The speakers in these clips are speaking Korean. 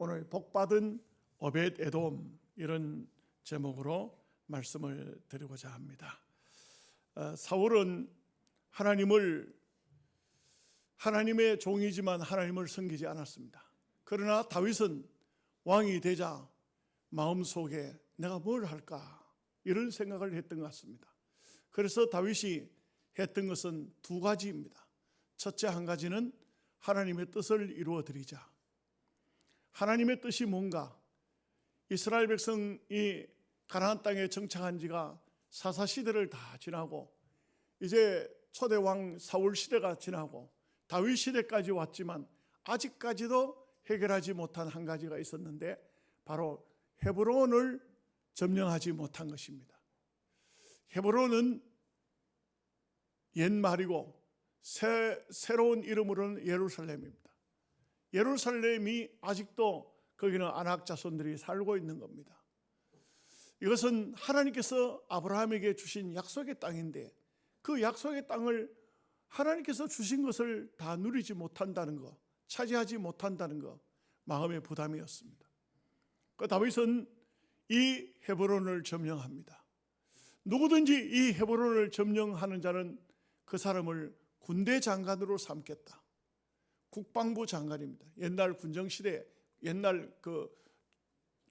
오늘 복받은 오벳에돔, 이런 제목으로 말씀을 드리고자 합니다. 사울은 하나님의 종이지만 하나님을 섬기지 않았습니다. 그러나 다윗은 왕이 되자 마음속에 내가 뭘 할까 이런 생각을 했던 것 같습니다. 그래서 다윗이 했던 것은 두 가지입니다. 첫째 한 가지는 하나님의 뜻을 이루어 드리자. 하나님의 뜻이 뭔가? 이스라엘 백성이 가나안 땅에 정착한 지가 사사시대를 다 지나고 이제 초대왕 사울 시대가 지나고 다윗 시대까지 왔지만 아직까지도 해결하지 못한 한 가지가 있었는데 바로 헤브론을 점령하지 못한 것입니다. 헤브론은 옛말이고 새로운 이름으로는 예루살렘입니다. 예루살렘이 아직도 거기는 아낙 자손들이 살고 있는 겁니다. 이것은 하나님께서 아브라함에게 주신 약속의 땅인데 그 약속의 땅을 하나님께서 주신 것을 다 누리지 못한다는 것, 차지하지 못한다는 것, 마음의 부담이었습니다. 그 다윗은 이 헤브론을 점령합니다. 누구든지 이 헤브론을 점령하는 자는 그 사람을 군대 장관으로 삼겠다. 국방부 장관입니다. 옛날 군정시대, 옛날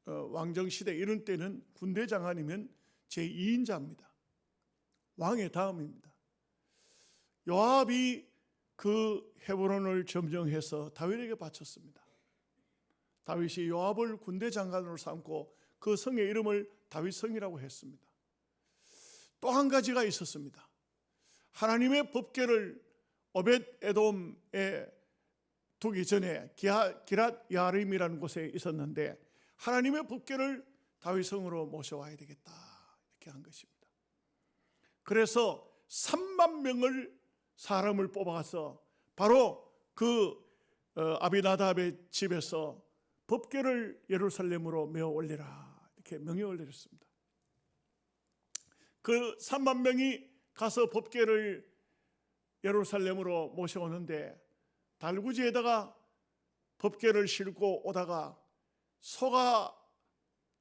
왕정시대 이런 때는 군대 장관이면 제2인자입니다. 왕의 다음입니다. 요압이 그 헤브론을 점령해서 다윗에게 바쳤습니다. 다윗이 요압을 군대 장관으로 삼고 그 성의 이름을 다윗성이라고 했습니다. 또 한 가지가 있었습니다. 하나님의 법궤를 오벳에돔에 두기 전에 기랏 야림이라는 곳에 있었는데 하나님의 법궤를 다윗성으로 모셔와야 되겠다 이렇게 한 것입니다. 그래서 3만 명을 사람을 뽑아서 바로 그 아비나답의 집에서 법궤를 예루살렘으로 메어 올리라 이렇게 명령을 내렸습니다. 그 3만 명이 가서 법궤를 예루살렘으로 모셔오는데 달구지에다가 법궤를 싣고 오다가 소가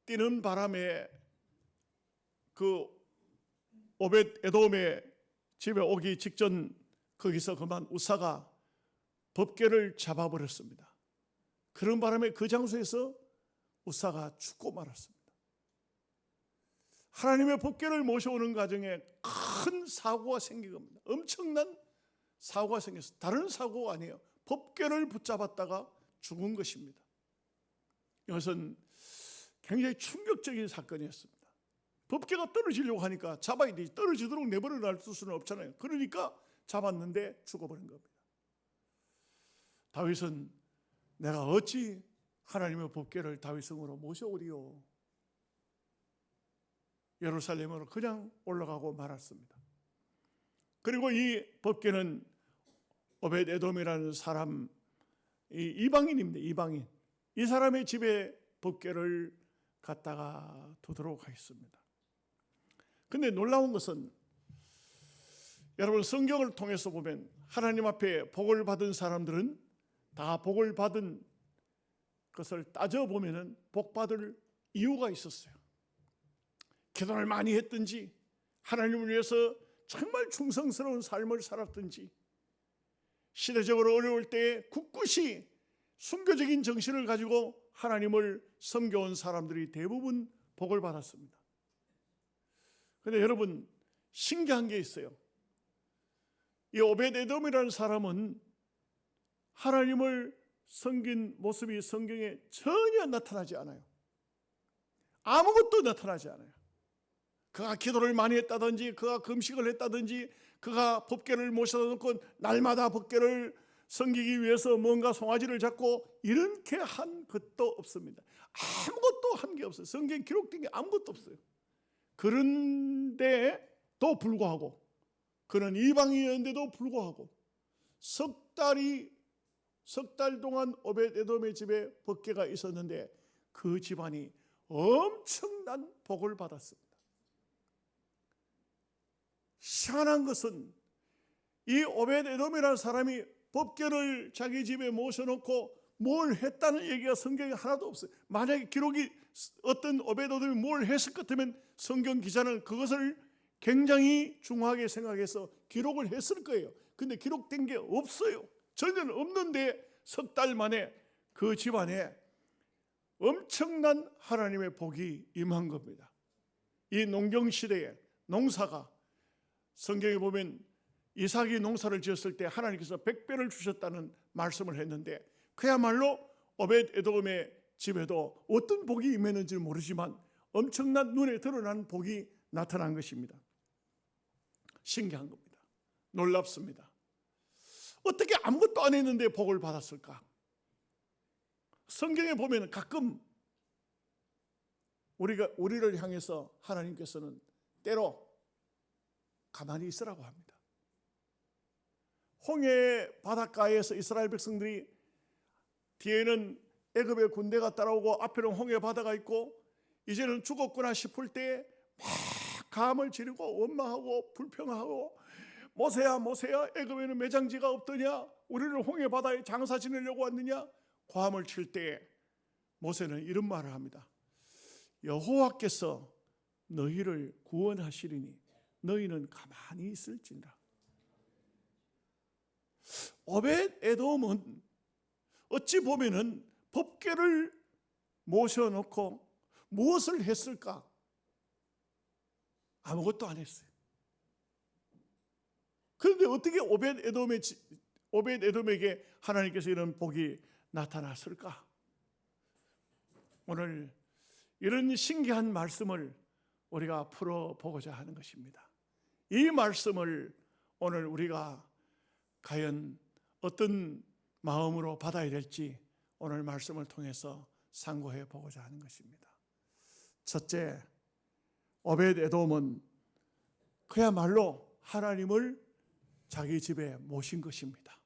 뛰는 바람에 그 오벳에돔의 집에 오기 직전 거기서 그만 우사가 법궤를 잡아버렸습니다. 그런 바람에 그 장소에서 우사가 죽고 말았습니다. 하나님의 법궤를 모셔오는 과정에 큰 사고가 생긴 겁니다. 엄청난 사고가 생겼어요. 다른 사고가 아니에요. 법궤를 붙잡았다가 죽은 것입니다. 이것은 굉장히 충격적인 사건이었습니다. 법궤가 떨어지려고 하니까 잡아야 되지. 떨어지도록 내버려 놔둘 수는 없잖아요. 그러니까 잡았는데 죽어버린 겁니다. 다윗은 내가 어찌 하나님의 법궤를 다윗성으로 모셔오리요. 예루살렘으로 그냥 올라가고 말았습니다. 그리고 이 법궤는 오벳에돔이라는 사람, 이방인입니다. 이방인. 이 사람의 집에 법궤를 갖다가 두도록 하겠습니다. 근데 놀라운 것은 여러분 성경을 통해서 보면 하나님 앞에 복을 받은 사람들은 다 복을 받은 것을 따져보면 복 받을 이유가 있었어요. 기도를 많이 했든지 하나님을 위해서 정말 충성스러운 삶을 살았든지 시대적으로 어려울 때 굳굳이 순교적인 정신을 가지고 하나님을 섬겨온 사람들이 대부분 복을 받았습니다. 그런데 여러분 신기한 게 있어요. 이 오벳에돔이라는 사람은 하나님을 섬긴 모습이 성경에 전혀 나타나지 않아요. 아무것도 나타나지 않아요. 그가 기도를 많이 했다든지 그가 금식을 했다든지 그가 법궤를 모셔다 놓고 날마다 법궤를 섬기기 위해서 뭔가 송아지를 잡고 이렇게 한 것도 없습니다. 아무것도 한 게 없어요. 성경에 기록된 게 아무것도 없어요. 그런데도 불구하고 그는 이방인이었는데도 불구하고 석 달 동안 오벳에돔의 집에 법궤가 있었는데 그 집안이 엄청난 복을 받았습니다. 희한한 것은 이 오벳에돔이라는 사람이 법궤를 자기 집에 모셔놓고 뭘 했다는 얘기가 성경에 하나도 없어요. 만약에 기록이 어떤 오벳에돔이 뭘 했을 것 같으면 성경 기자는 그것을 굉장히 중요하게 생각해서 기록을 했을 거예요. 근데 기록된 게 없어요. 전혀 없는데 석 달 만에 그 집안에 엄청난 하나님의 복이 임한 겁니다. 이 농경시대에 농사가, 성경에 보면 이삭이 농사를 지었을 때 하나님께서 100배를 주셨다는 말씀을 했는데, 그야말로 오벳에돔의 집에도 어떤 복이 임했는지 모르지만 엄청난 눈에 드러나는 복이 나타난 것입니다. 신기한 겁니다. 놀랍습니다. 어떻게 아무것도 안 했는데 복을 받았을까? 성경에 보면 가끔 우리를 향해서 하나님께서는 때로 가만히 있으라고 합니다. 홍해 바닷가에서 이스라엘 백성들이 뒤에는 애굽의 군대가 따라오고 앞에는 홍해 바다가 있고 이제는 죽었구나 싶을 때 막 감을 지르고 원망하고 불평하고, 모세야 모세야, 애굽에는 매장지가 없더냐? 우리를 홍해 바다에 장사 지내려고 왔느냐? 고함을 칠 때 모세는 이런 말을 합니다. 여호와께서 너희를 구원하시리니 너희는 가만히 있을지니라. 오벳에돔은 어찌 보면은 법궤를 모셔놓고 무엇을 했을까? 아무것도 안 했어요. 그런데 어떻게 오벳에돔에게 하나님께서 이런 복이 나타났을까? 오늘 이런 신기한 말씀을 우리가 풀어보고자 하는 것입니다. 이 말씀을 오늘 우리가 과연 어떤 마음으로 받아야 될지 오늘 말씀을 통해서 상고해 보고자 하는 것입니다. 첫째, 오벳에돔은 그야말로 하나님을 자기 집에 모신 것입니다.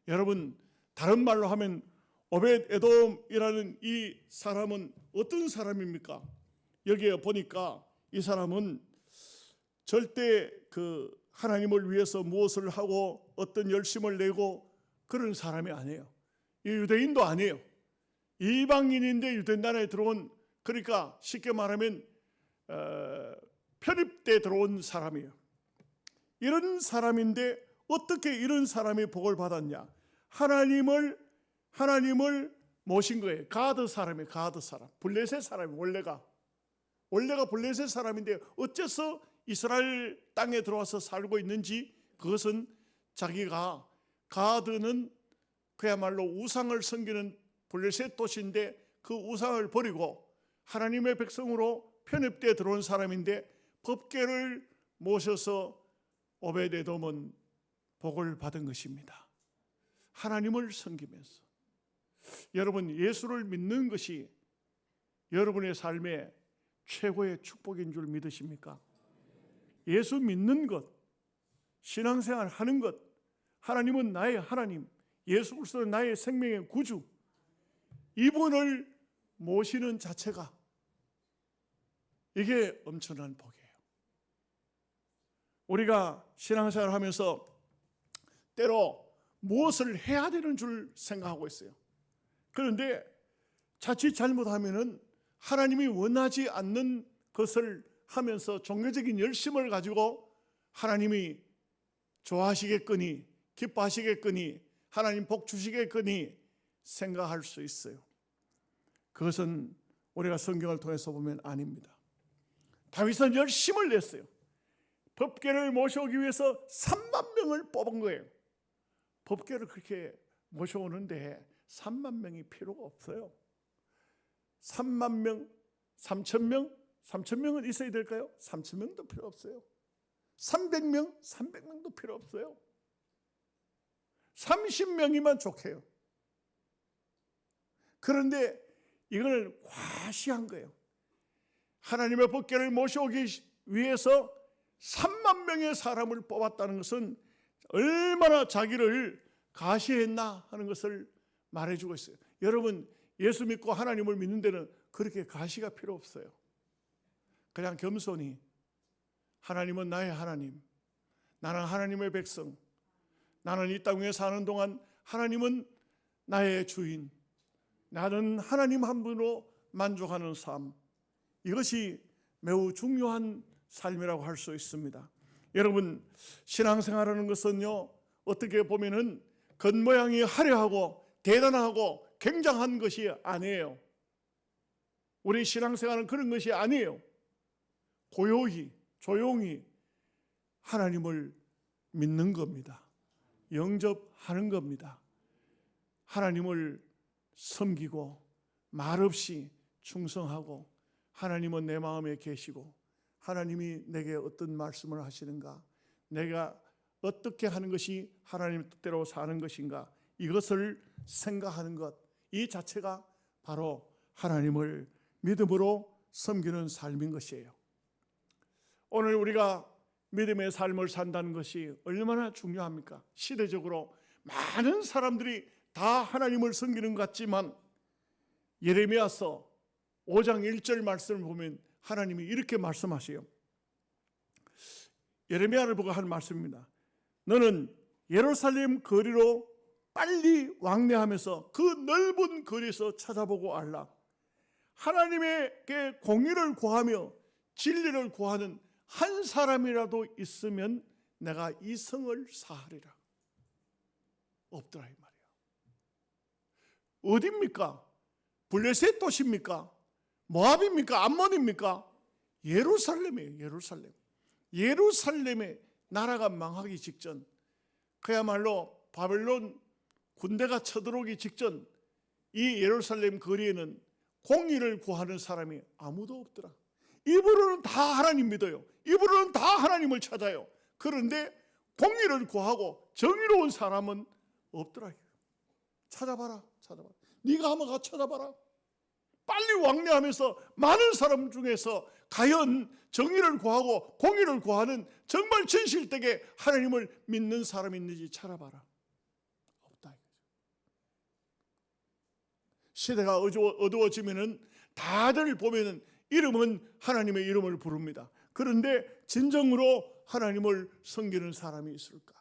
여러분, 다른 말로 하면 오벳에돔이라는 이 사람은 어떤 사람입니까? 여기에 보니까 이 사람은 절대 하나님을 위해서 무엇을 하고 어떤 열심을 내고 그런 사람이 아니에요. 이 유대인도 아니에요. 이방인인데 유대 나라에 들어온, 그러니까 쉽게 말하면 편입돼 들어온 사람이에요. 이런 사람인데 어떻게 이런 사람이 복을 받았냐? 하나님을 모신 거예요. 가드 사람이에요. 가드 사람. 블레셋 사람이 원래가 블레셋 사람인데 어째서 이스라엘 땅에 들어와서 살고 있는지, 그것은 자기가, 가드는 그야말로 우상을 섬기는 블레셋 도시인데 그 우상을 버리고 하나님의 백성으로 편입돼 들어온 사람인데 법궤를 모셔서 오벳에돔은 복을 받은 것입니다. 하나님을 섬기면서. 여러분, 예수를 믿는 것이 여러분의 삶의 최고의 축복인 줄 믿으십니까? 예수 믿는 것, 신앙생활 하는 것, 하나님은 나의 하나님, 예수 그리스도는 나의 생명의 구주, 이분을 모시는 자체가 이게 엄청난 복이에요. 우리가 신앙생활을 하면서 때로 무엇을 해야 되는 줄 생각하고 있어요. 그런데 자칫 잘못하면은 하나님이 원하지 않는 것을 하면서 종교적인 열심을 가지고 하나님이 좋아하시겠거니, 기뻐하시겠거니, 하나님 복 주시겠거니 생각할 수 있어요. 그것은 우리가 성경을 통해서 보면 아닙니다. 다윗은 열심을 냈어요. 법궤를 모셔오기 위해서 3만 명을 뽑은 거예요. 법궤를 그렇게 모셔오는데 3만 명이 필요가 없어요. 3만 명, 3천 명, 3천 명은 있어야 될까요? 3천 명도 필요 없어요. 300명, 300명도 필요 없어요. 30명이면 좋게요. 그런데 이걸 과시한 거예요. 하나님의 법궤를 모셔오기 위해서 3만 명의 사람을 뽑았다는 것은 얼마나 자기를 가시했나 하는 것을 말해주고 있어요. 여러분, 예수 믿고 하나님을 믿는 데는 그렇게 가시가 필요 없어요. 그냥 겸손히 하나님은 나의 하나님, 나는 하나님의 백성, 나는 이 땅 위에 사는 동안 하나님은 나의 주인, 나는 하나님 한 분으로 만족하는 삶, 이것이 매우 중요한 삶이라고 할 수 있습니다. 여러분, 신앙생활하는 것은요, 어떻게 보면은 겉모양이 화려하고 대단하고 굉장한 것이 아니에요. 우리 신앙생활은 그런 것이 아니에요. 고요히 조용히 하나님을 믿는 겁니다. 영접하는 겁니다. 하나님을 섬기고 말없이 충성하고, 하나님은 내 마음에 계시고 하나님이 내게 어떤 말씀을 하시는가, 내가 어떻게 하는 것이 하나님의 뜻대로 사는 것인가, 이것을 생각하는 것, 이 자체가 바로 하나님을 믿음으로 섬기는 삶인 것이에요. 오늘 우리가 믿음의 삶을 산다는 것이 얼마나 중요합니까? 시대적으로 많은 사람들이 다 하나님을 섬기는 것 같지만, 예레미야서 5장 1절 말씀을 보면 하나님이 이렇게 말씀하세요. 예레미야를 보고 하는 말씀입니다. 너는 예루살렘 거리로 빨리 왕래하면서 그 넓은 거리에서 찾아보고 알라. 하나님에게 공의를 구하며 진리를 구하는 한 사람이라도 있으면 내가 이 성을 사하리라. 없더라 이 말이야. 어디입니까? 블레셋 도시입니까? 모압입니까? 암몬입니까? 예루살렘이에요. 예루살렘. 예루살렘의 나라가 망하기 직전, 그야말로 바벨론 군대가 쳐들어오기 직전, 이 예루살렘 거리에는 공의를 구하는 사람이 아무도 없더라. 입으로는 다 하나님 믿어요. 입으로는 다 하나님을 찾아요. 그런데 공의를 구하고 정의로운 사람은 없더라. 찾아봐라. 찾아봐라. 네가 한번 가서 찾아봐라. 빨리 왕래하면서 많은 사람 중에서 과연 정의를 구하고 공의를 구하는 정말 진실되게 하나님을 믿는 사람이 있는지 찾아봐라. 없다. 시대가 어두워지면은 다들 보면은 이름은 하나님의 이름을 부릅니다. 그런데 진정으로 하나님을 섬기는 사람이 있을까?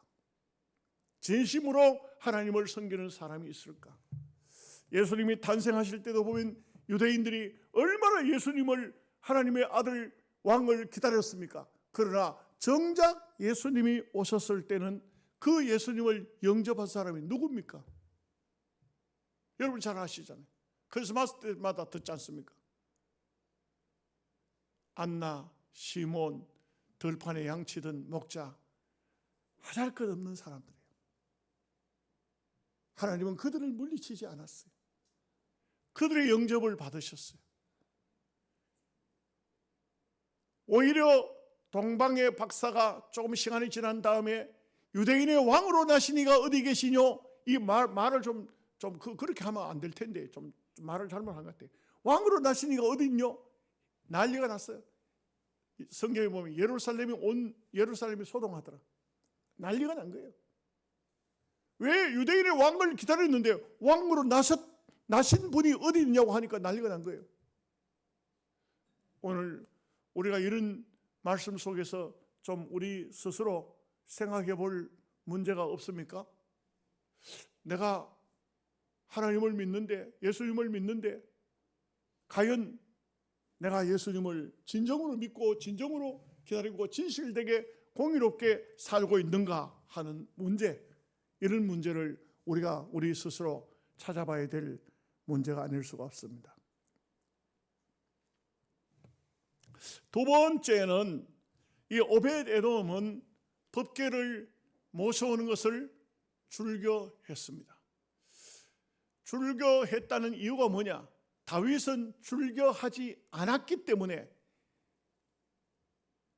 진심으로 하나님을 섬기는 사람이 있을까? 예수님이 탄생하실 때도 보면 유대인들이 얼마나 예수님을, 하나님의 아들 왕을 기다렸습니까? 그러나 정작 예수님이 오셨을 때는 그 예수님을 영접한 사람이 누굽니까? 여러분 잘 아시잖아요. 크리스마스 때마다 듣지 않습니까? 안나, 시몬, 들판에 양치던 목자, 하잘것없는 사람들이에요. 하나님은 그들을 물리치지 않았어요. 그들의 영접을 받으셨어요. 오히려 동방의 박사가 조금 시간이 지난 다음에 유대인의 왕으로 나신 이가 어디 계시뇨? 이 말을 좀 그렇게 하면 안 될 텐데 좀 말을 잘못한 것 같아요. 왕으로 나신 이가 어디 있뇨? 난리가 났어요. 성경에 보면 예루살렘이 소동하더라. 난리가 난 거예요. 왜 유대인의 왕을 기다렸는데 왕으로 나신 분이 어디 있냐고 하니까 난리가 난 거예요. 오늘 우리가 이런 말씀 속에서 좀 우리 스스로 생각해 볼 문제가 없습니까? 내가 하나님을 믿는데, 예수님을 믿는데 과연 내가 예수님을 진정으로 믿고 진정으로 기다리고 진실되게 공의롭게 살고 있는가 하는 문제, 이런 문제를 우리가 우리 스스로 찾아봐야 될 문제가 아닐 수가 없습니다. 두 번째는 이 오벳에돔은 법궤를 모셔오는 것을 즐겨했습니다. 즐겨했다는 이유가 뭐냐? 다윗은 즐겨하지 않았기 때문에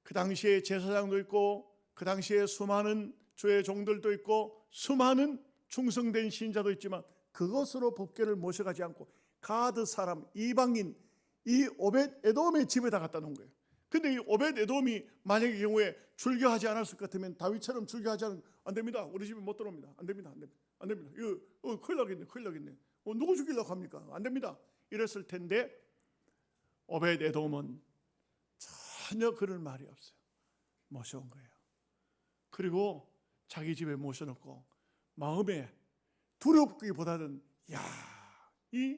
그 당시에 제사장도 있고 그 당시에 수많은 주의 종들도 있고 수많은 충성된 신자도 있지만 그것으로 법궤를 모셔가지 않고 가드 사람, 이방인, 이 오벳에돔의 집에다 갖다 놓은 거예요. 근데 이 오벳에돔이 만약의 경우에 즐겨하지 않았을 것 같으면 다윗처럼 즐겨하지 않으면 안 됩니다. 우리 집에 못 들어옵니다. 안 됩니다. 이거 큰일 나겠네. 누구 죽이려고 합니까? 안 됩니다. 이랬을 텐데 오벳에돔은 전혀 그런 말이 없어요. 모셔온 거예요. 그리고 자기 집에 모셔놓고 마음에 두렵기보다는 야, 이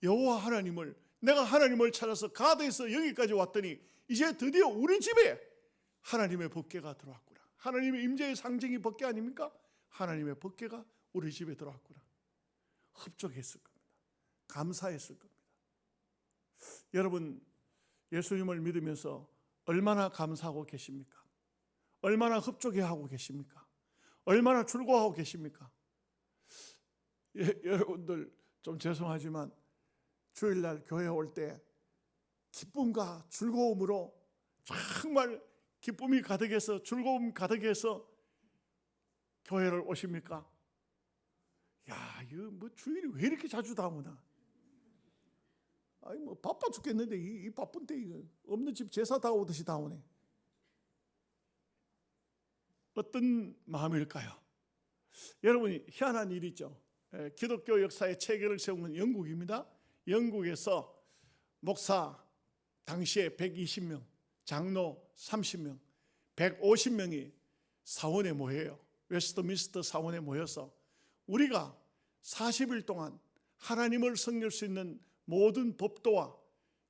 여호와 하나님을, 내가 하나님을 찾아서 가드에서 여기까지 왔더니 이제 드디어 우리 집에 하나님의 법궤가 들어왔구나. 하나님의 임재의 상징이 법궤 아닙니까? 하나님의 법궤가 우리 집에 들어왔구나. 흡족했을 겁니다. 감사했을 겁니다. 여러분, 예수님을 믿으면서 얼마나 감사하고 계십니까? 얼마나 흡족해하고 계십니까? 얼마나 즐거워하고 계십니까? 여러분들 좀 죄송하지만 주일날 교회 올 때 기쁨과 즐거움으로 정말 기쁨이 가득해서 즐거움 가득해서 교회를 오십니까? 야, 이거 뭐 주일이 왜 이렇게 자주 다 오나? 아니 뭐 바빠 죽겠는데 이 바쁜데 이거 없는 집 제사 다 오듯이 다 오네. 어떤 마음일까요? 여러분이 희한한 일이죠. 기독교 역사의 체계를 세운 영국입니다. 영국에서 목사 당시에 120명, 장로 30명, 150명이 사원에 모여요. 웨스트민스터 사원에 모여서 우리가 40일 동안 하나님을 섬길 수 있는 모든 법도와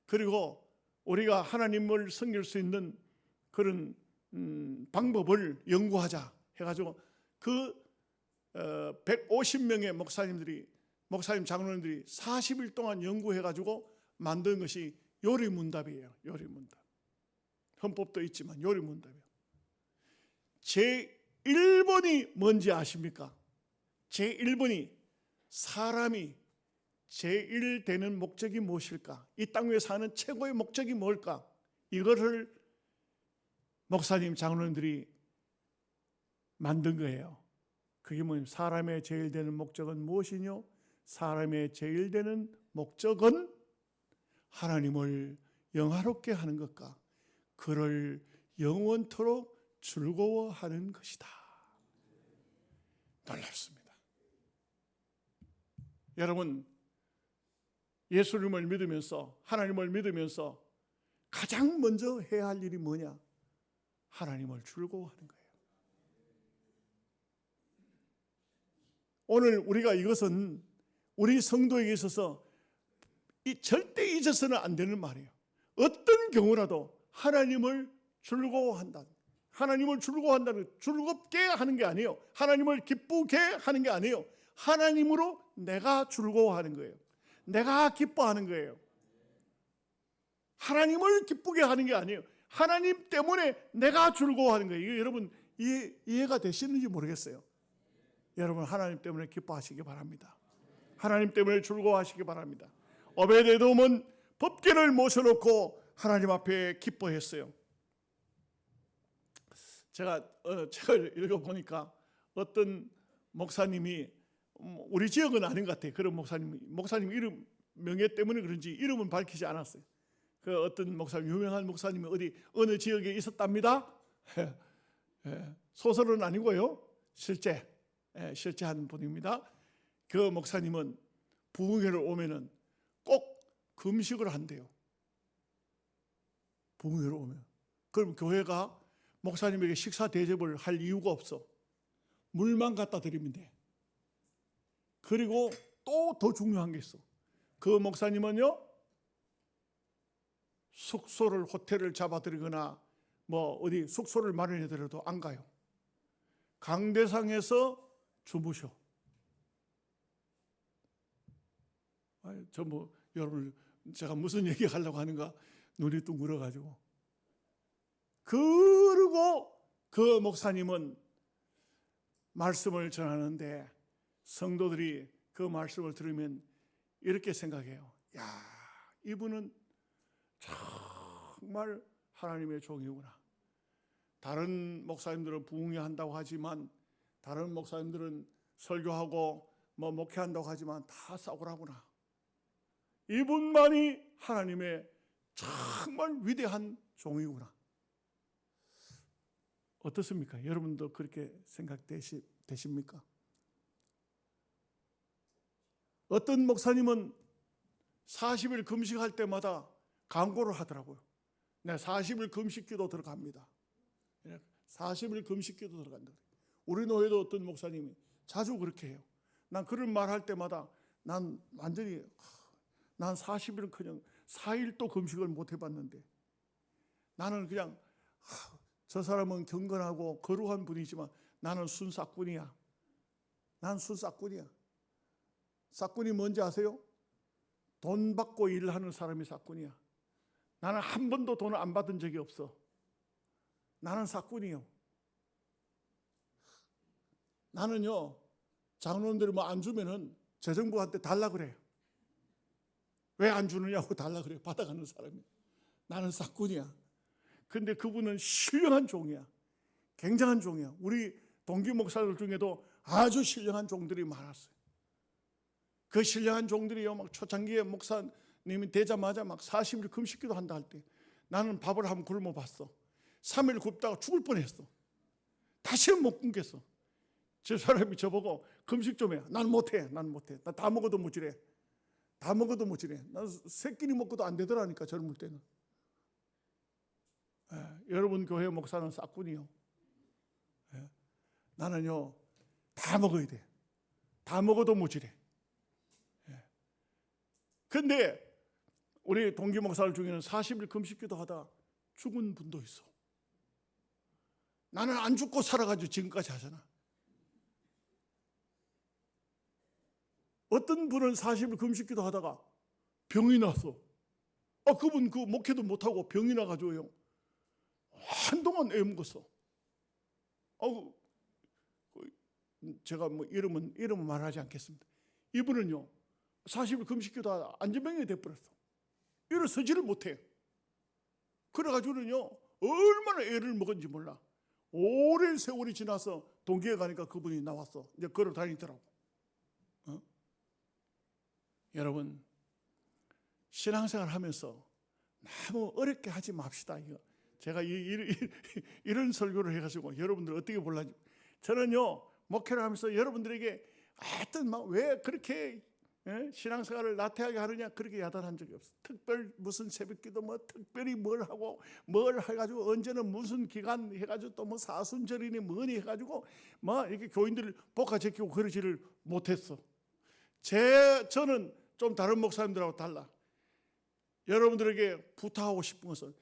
그리고 우리가 하나님을 섬길 수 있는 그런 방법을 연구하자 해가지고 그 150명의 목사님 장로님들이 40일 동안 연구해가지고 만든 것이 요리문답이에요. 요리문답. 헌법도 있지만 요리문답이에요. 제1번이 뭔지 아십니까? 제1번이 사람이 제일 되는 목적이 무엇일까? 이 땅 위에 사는 최고의 목적이 뭘까? 이거를 목사님 장로님들이 만든 거예요. 그게 뭐냐면 사람의 제일 되는 목적은 무엇이뇨? 사람의 제일 되는 목적은 하나님을 영화롭게 하는 것과 그를 영원토록 즐거워하는 것이다. 놀랍습니다. 여러분, 예수님을 믿으면서 하나님을 믿으면서 가장 먼저 해야 할 일이 뭐냐? 하나님을 즐거워하는 거예요. 오늘 우리가 이것은 우리 성도에게 있어서 절대 잊어서는 안 되는 말이에요. 어떤 경우라도 하나님을 즐거워한다. 하나님을 즐거워한다는 즐겁게 하는 게 아니에요. 하나님을 기쁘게 하는 게 아니에요. 하나님으로 내가 즐거워하는 거예요. 내가 기뻐하는 거예요. 하나님을 기쁘게 하는 게 아니에요. 하나님 때문에 내가 즐거워하는 거예요. 이거 여러분 이해가 되시는지 모르겠어요. 여러분 하나님 때문에 기뻐하시기 바랍니다. 하나님 때문에 즐거워하시기 바랍니다. 오베데돔은 법궤를 모셔놓고 하나님 앞에 기뻐했어요. 제가 책을 읽어보니까 어떤 목사님이 우리 지역은 아닌 것 같아요. 그런 목사님 이름 명예 때문에 그런지 이름은 밝히지 않았어요. 그 어떤 목사님, 유명한 목사님이 어느 지역에 있었답니다. 소설은 아니고요, 실제 한 분입니다. 그 목사님은 부흥회를 오면은 꼭 금식을 한대요. 부흥회를 오면. 그럼 교회가 목사님에게 식사 대접을 할 이유가 없어. 물만 갖다 드리면 돼. 그리고 또 더 중요한 게 있어. 그 목사님은요, 숙소를 호텔을 잡아드리거나 뭐 어디 숙소를 마련해드려도 안 가요. 강대상에서 주무셔. 저 뭐 여러분 제가 무슨 얘기 하려고 하는가 눈이 둥그러가지고. 그리고 그 목사님은 말씀을 전하는데 성도들이 그 말씀을 들으면 이렇게 생각해요. 야, 이분은 정말 하나님의 종이구나. 다른 목사님들은 부흥회 한다고 하지만, 다른 목사님들은 설교하고 뭐 목회한다고 하지만 다 싸구라구나. 이분만이 하나님의 정말 위대한 종이구나. 어떻습니까? 여러분도 그렇게 생각되십니까? 어떤 목사님은 40일 금식할 때마다 광고를 하더라고요. 네, 40일 금식기도 들어갑니다. 40일 금식기도 들어간다. 우리 교회도 어떤 목사님이 자주 그렇게 해요. 난 그런 말 할 때마다 난 완전히 난 40일은커녕 4일도 금식을 못 해봤는데 나는 그냥 저 사람은 경건하고 거룩한 분이지만 나는 순삭꾼이야. 난 순삭꾼이야. 삭꾼이 뭔지 아세요? 돈 받고 일하는 사람이 삭꾼이야. 나는 한 번도 돈을 안 받은 적이 없어. 나는 삭꾼이요. 나는요, 장로님들이 뭐 안 주면은 재정부한테 달라 그래요. 왜 안 주느냐고 달라 그래요. 받아가는 사람이. 나는 삭꾼이야. 근데 그분은 신령한 종이야. 굉장한 종이야. 우리 동기 목사들 중에도 아주 신령한 종들이 많았어요. 그 신령한 종들이요, 막 초창기에 목사님이 되자마자 막 40일 금식기도 한다 할 때 나는 밥을 한번 굶어봤어. 3일 굶다가 죽을 뻔했어. 다시는 못 굶겠어. 저 사람이 저보고 금식 좀 해. 난 못해. 난 다 먹어도 무지래. 다 먹어도 무지래. 난 세 끼니 먹고도 안 되더라니까, 젊을 때는. 여러분 교회 목사는 싹군이요. 나는요, 다 먹어야 돼. 다 먹어도 무지래. 근데 우리 동기 목사들 중에는 40일 금식기도 하다 죽은 분도 있어. 나는 안 죽고 살아가지고 지금까지 하잖아. 어떤 분은 40일 금식기도 하다가 병이 나서 그분 그 목회도 못하고 병이 나가지고요 한동안 애먹었어. 제가 뭐 이름은 말하지 않겠습니다. 이분은요 40일 금식기도 하다 안전병이 돼버렸어. 일어서지를 못해. 그래가지고는요 얼마나 애를 먹은지 몰라. 오랜 세월이 지나서 동기에 가니까 그분이 나왔어. 이제 걸어 다니더라고. 여러분, 신앙생활 하면서 너무 어렵게 하지 맙시다. 이거 제가 이런 설교를 해가지고 여러분들 어떻게 볼란지. 저는요 목회를 하면서 여러분들에게 하여튼 막 왜 그렇게 신앙생활을 나태하게 하느냐 그렇게 야단한 적이 없어. 특별 무슨 새벽기도 뭐 특별히 뭘 하고 뭘 해가지고 언제는 무슨 기간 해가지고 또 뭐 사순절이니 뭐니 해가지고 뭐 이렇게 교인들을 볶아제끼고 그러지를 못했어. 저는 좀 다른 목사님들하고 달라. 여러분들에게 부탁하고 싶은 것은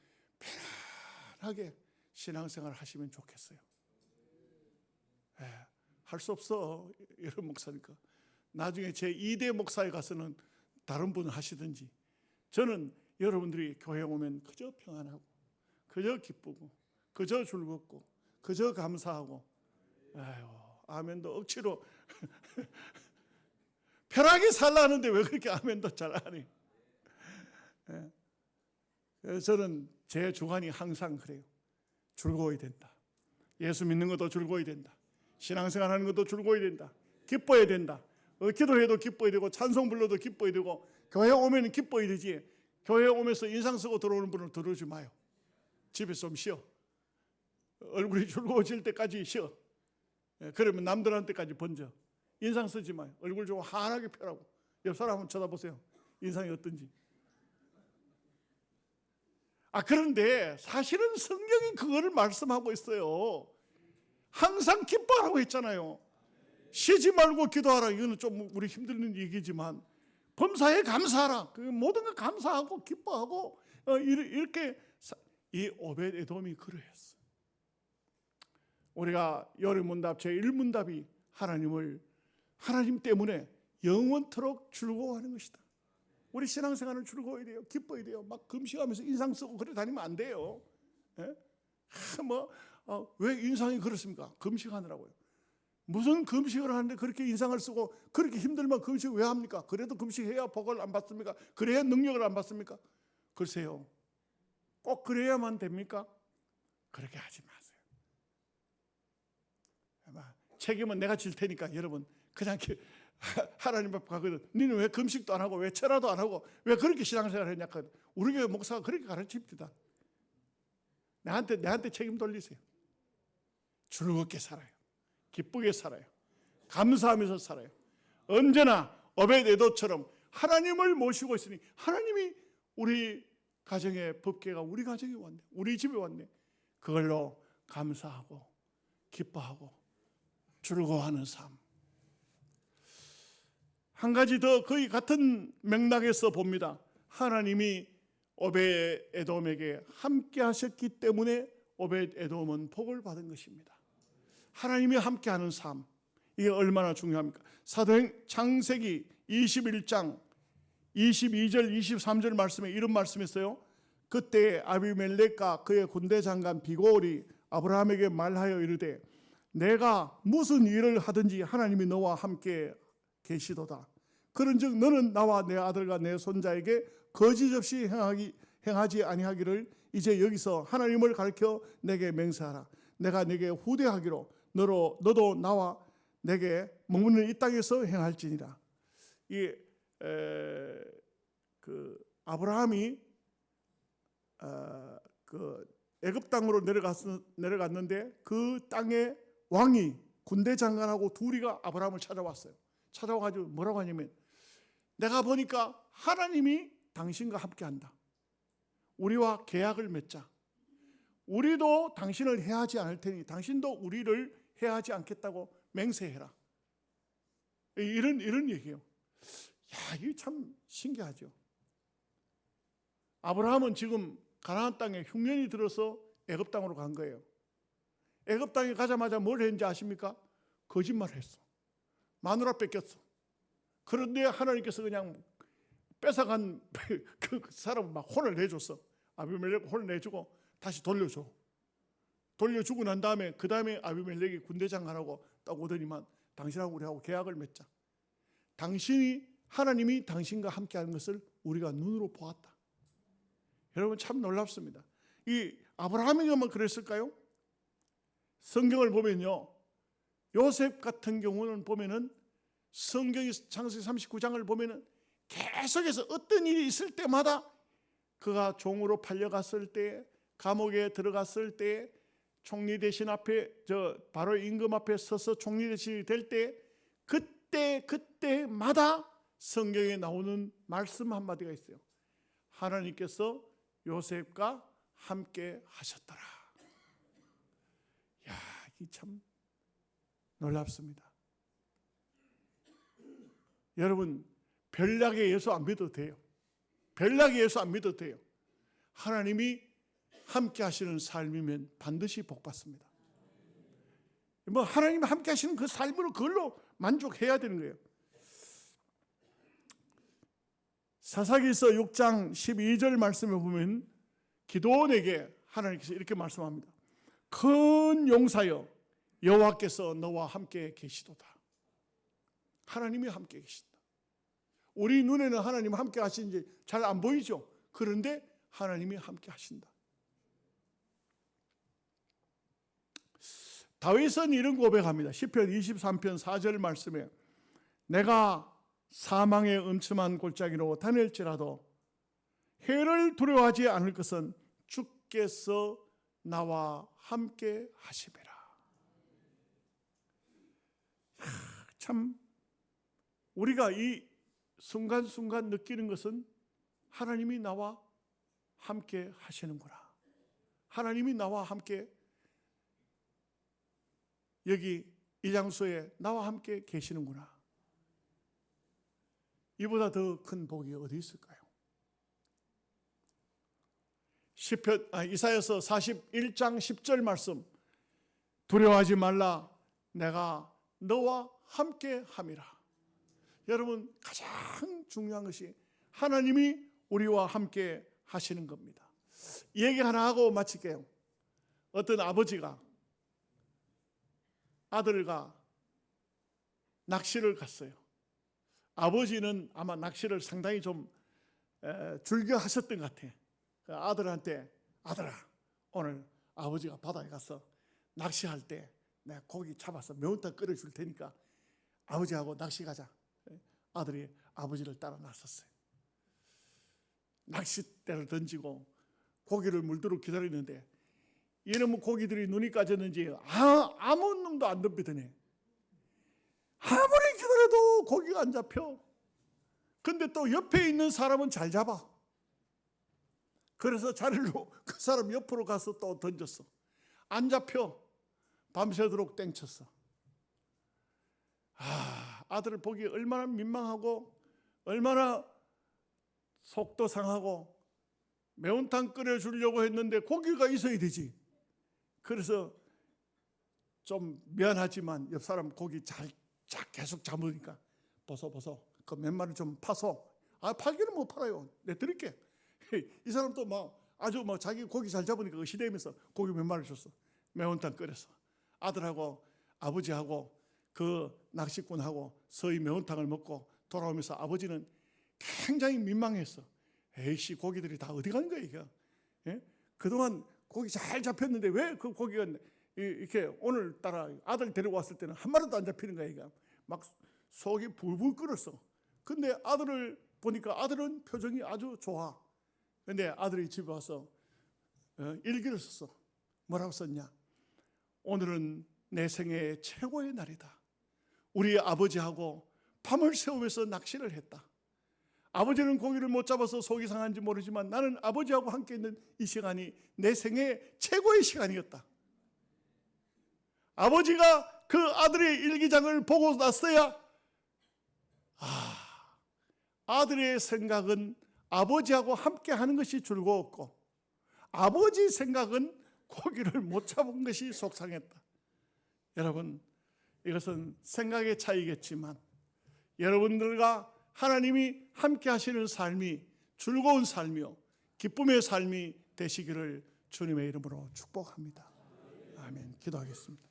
편안하게 신앙생활 하시면 좋겠어요. 할 수 없어. 여러분 목사니까. 나중에 제 2대 목사에 가서는 다른 분 하시든지. 저는 여러분들이 교회 오면 그저 평안하고 그저 기쁘고 그저 즐겁고 그저 감사하고 아멘도 억지로 편하게 살라는데 왜 그렇게 아멘도 잘 안 해? 저는 제 주관이 항상 그래요. 즐거워야 된다. 예수 믿는 것도 즐거워야 된다. 신앙생활 하는 것도 즐거워야 된다. 기뻐야 된다. 기도해도 기뻐야 되고 찬송 불러도 기뻐야 되고 교회 오면 기뻐야 되지. 교회 오면서 인상 쓰고 들어오는 분을 들어오지 마요. 집에서 좀 쉬어. 얼굴이 즐거워질 때까지 쉬어. 그러면 남들한테까지 번져. 인상 쓰지 마요. 얼굴 좀 환하게 펴라고. 옆 사람 한번 쳐다보세요. 인상이 어떤지. 그런데 사실은 성경이 그거를 말씀하고 있어요. 항상 기뻐하라고 했잖아요. 쉬지 말고 기도하라. 이거는 좀 우리 힘드는 얘기지만 범사에 감사하라. 그 모든 걸 감사하고 기뻐하고 이렇게 이 오벳에돔이 그러했어. 우리가 요리문답 제1문답이 하나님 때문에 영원토록 즐거워하는 것이다. 우리 신앙생활은 즐거워야 돼요. 기뻐야 돼요. 막 금식하면서 인상 쓰고 그래 다니면 안 돼요. 왜 인상이 그렇습니까? 금식하느라고요. 무슨 금식을 하는데 그렇게 인상을 쓰고 그렇게 힘들면 금식 왜 합니까? 그래도 금식해야 복을 안 받습니까? 그래야 능력을 안 받습니까? 글쎄요. 꼭 그래야만 됩니까? 그렇게 하지 마세요. 책임은 내가 질 테니까 여러분 그냥 이렇게 하나님 앞에 가거든. 너는 왜 금식도 안 하고 왜 철야도 안 하고 왜 그렇게 신앙생활을 했냐? 우리 교회 목사가 그렇게 가르칩니다. 내한테 책임 돌리세요. 즐겁게 살아요. 기쁘게 살아요. 감사하면서 살아요. 언제나 오벳에돔처럼 하나님을 모시고 있으니 하나님이 우리 가정의 법궤가 우리 가정에 왔네. 우리 집에 왔네. 그걸로 감사하고 기뻐하고 즐거워하는 삶. 한 가지 더 거의 같은 맥락에서 봅니다. 하나님이 오벳 에돔에게 함께 하셨기 때문에 오벳 에돔은 복을 받은 것입니다. 하나님이 함께하는 삶, 이게 얼마나 중요합니까? 사도행 창세기 21장 22절 23절 말씀에 이런 말씀이 있어요. 그때 아비멜렉과 그의 군대 장관 비고올이 아브라함에게 말하여 이르되 내가 무슨 일을 하든지 하나님이 너와 함께 계시도다. 그런즉 너는 나와 내 아들과 내 손자에게 거짓 없이 행하지 아니하기를 이제 여기서 하나님을 가르쳐 내게 맹세하라. 내가 내게 후대하기로 너도 나와 내게 머무는 이 땅에서 행할지니라. 아브라함이 애굽 땅으로 내려갔는데 그 땅의 왕이 군대 장관하고 둘이가 아브라함을 찾아왔어요. 찾아와가지고 뭐라고 하냐면 내가 보니까 하나님이 당신과 함께한다. 우리와 계약을 맺자. 우리도 당신을 해하지 않을 테니 당신도 우리를 해하지 않겠다고 맹세해라. 이런 얘기예요. 야, 이게 참 신기하죠. 아브라함은 지금 가나안 땅에 흉년이 들어서 애굽 땅으로 간 거예요. 애굽 땅에 가자마자 뭘 했는지 아십니까? 거짓말을 했어. 마누라 뺏겼어. 그런데 하나님께서 그냥 뺏어간 그 사람을 막 혼을 내줬어. 아비멜렉 혼을 내주고 다시 돌려줘. 돌려주고 난 다음에 그 다음에 아비멜렉이 군대 장관하고 딱 오더니만 당신하고 우리하고 계약을 맺자. 하나님이 당신과 함께하는 것을 우리가 눈으로 보았다. 여러분 참 놀랍습니다. 이 아브라함에게만 그랬을까요? 성경을 보면요, 요셉 같은 경우는 보면은 성경의 창세기 39장을 보면은 계속해서 어떤 일이 있을 때마다 그가 종으로 팔려갔을 때, 감옥에 들어갔을 때, 총리 대신 앞에 바로 임금 앞에 서서 총리 대신이 될 때 그때마다 성경에 나오는 말씀 한마디가 있어요. 하나님께서 요셉과 함께 하셨더라. 야, 이 참 놀랍습니다. 여러분, 별나게 예수 안 믿어도 돼요. 별나게 예수 안 믿어도 돼요. 하나님이 함께 하시는 삶이면 반드시 복 받습니다. 하나님이 함께 하시는 그 삶으로 그걸로 만족해야 되는 거예요. 사사기서 6장 12절 말씀에 보면 기드온에게 하나님께서 이렇게 말씀합니다. 큰 용사여 여호와께서 너와 함께 계시도다. 하나님이 함께 계신다. 우리 눈에는 하나님 함께 하시는지 잘 안 보이죠. 그런데 하나님이 함께 하신다. 다윗은 이런 고백합니다. 시편 23편 4절 말씀에 내가 사망의 음침한 골짜기로 다닐지라도 해를 두려워하지 않을 것은 주께서 나와 함께 하심이라. 참 우리가 이 순간순간 느끼는 것은 하나님이 나와 함께 하시는구나. 하나님이 나와 함께 여기 이 장소에 나와 함께 계시는구나. 이보다 더 큰 복이 어디 있을까요? 이사야서 41장 10절 말씀 두려워하지 말라 내가 너와 함께 함이라. 여러분 가장 중요한 것이 하나님이 우리와 함께 하시는 겁니다. 얘기 하나 하고 마칠게요. 어떤 아버지가 아들과 낚시를 갔어요. 아버지는 아마 낚시를 상당히 좀 즐겨 하셨던 것 같아요. 아들한테 아들아 오늘 아버지가 바다에 가서 낚시할 때 내가 고기 잡아서 매운탕 끓여줄 테니까 아버지하고 낚시 가자. 아들이 아버지를 따라 나섰어요. 낚싯대를 던지고 고기를 물도록 기다리는데 이놈의 고기들이 눈이 까졌는지 아무 놈도 안 덤비더니 아무리 기다려도 고기가 안 잡혀. 근데 또 옆에 있는 사람은 잘 잡아. 그래서 자리로 그 사람 옆으로 가서 또 던졌어. 안 잡혀. 밤새도록 땡쳤어. 아들을 보기 얼마나 민망하고 얼마나 속도 상하고 매운탕 끓여주려고 했는데 고기가 있어야 되지. 그래서 좀 미안하지만 옆 사람 고기 계속 잡으니까 벗어 그 몇 마리 좀 파서 팔기는 못 팔아요. 내가 드릴게. 이 사람도 아주 자기 고기 잘 잡으니까 의시되면서 고기 몇 마리 줬어. 매운탕 끓여서 아들하고 아버지하고 그 낚시꾼하고 서희 매운탕을 먹고 돌아오면서 아버지는 굉장히 민망했어. 에이씨, 고기들이 다 어디 가는 거야 이게? 예? 그동안 고기 잘 잡혔는데 왜 그 고기가 이렇게 오늘따라 아들 데리고 왔을 때는 한 마리도 안 잡히는 거야 이게? 막 속이 불불 끓었어. 근데 아들을 보니까 아들은 표정이 아주 좋아. 근데 아들이 집에 와서 일기를 썼어. 뭐라고 썼냐? 오늘은 내 생애 최고의 날이다. 우리 아버지하고 밤을 새우면서 낚시를 했다. 아버지는 고기를 못 잡아서 속이 상한지 모르지만 나는 아버지하고 함께 있는 이 시간이 내 생애 최고의 시간이었다. 아버지가 그 아들의 일기장을 보고 났어야 아들의 생각은 아버지하고 함께 하는 것이 즐거웠고 아버지 생각은 고기를 못 잡은 것이 속상했다. 여러분, 이것은 생각의 차이겠지만 여러분들과 하나님이 함께 하시는 삶이 즐거운 삶이요 기쁨의 삶이 되시기를 주님의 이름으로 축복합니다. 아멘. 기도하겠습니다.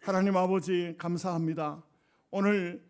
하나님 아버지 감사합니다. 오늘